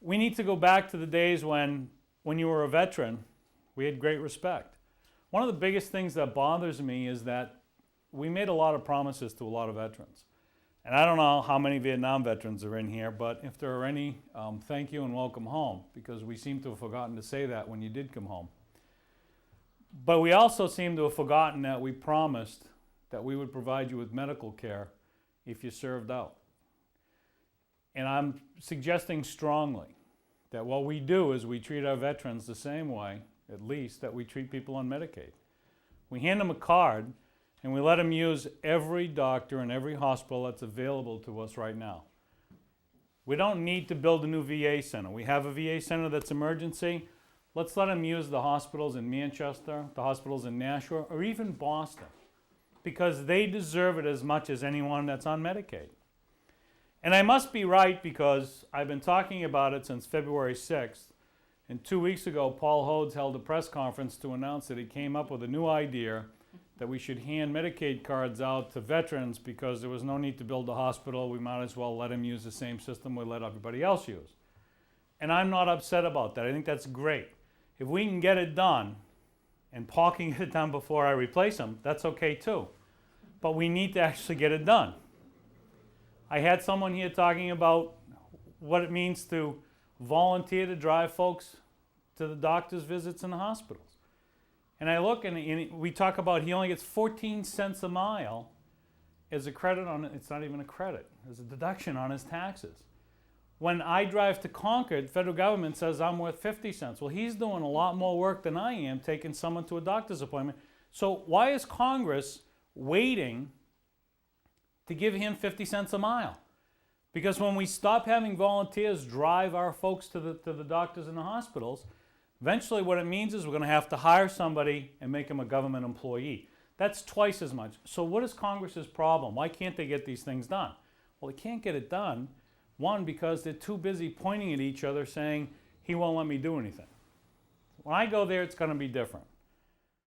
We need to go back to the days when you were a veteran, we had great respect. One of the biggest things that bothers me is that we made a lot of promises to a lot of veterans. And I don't know how many Vietnam veterans are in here, but if there are any, thank you and welcome home, because we seem to have forgotten to say that when you did come home. But we also seem to have forgotten that we promised that we would provide you with medical care if you served out. And I'm suggesting strongly that what we do is we treat our veterans the same way, at least, that we treat people on Medicaid. We hand them a card and we let them use every doctor and every hospital that's available to us right now. We don't need to build a new VA center. We have a VA center that's emergency. Let's let them use the hospitals in Manchester, the hospitals in Nashua, or even Boston, because they deserve it as much as anyone that's on Medicaid. And I must be right, because I've been talking about it since February 6th, and 2 weeks ago Paul Hodes held a press conference to announce that he came up with a new idea that we should hand Medicaid cards out to veterans because there was no need to build a hospital. We might as well let them use the same system we let everybody else use. And I'm not upset about that. I think that's great. If we can get it done, and Paul can get it done before I replace him, that's okay too. But we need to actually get it done. I had someone here talking about what it means to volunteer to drive folks to the doctor's visits in the hospitals. And I look and we talk about he only gets 14 cents a mile as a credit on it. It's not even a credit, as a deduction on his taxes. When I drive to Concord, the federal government says I'm worth 50 cents. Well, he's doing a lot more work than I am taking someone to a doctor's appointment. So why is Congress waiting to give him 50 cents a mile? Because when we stop having volunteers drive our folks to the doctors and the hospitals, eventually what it means is we're going to have to hire somebody and make them a government employee. That's twice as much. So what is Congress's problem? Why can't they get these things done? Well, they can't get it done, one, because they're too busy pointing at each other saying, he won't let me do anything. When I go there, it's going to be different.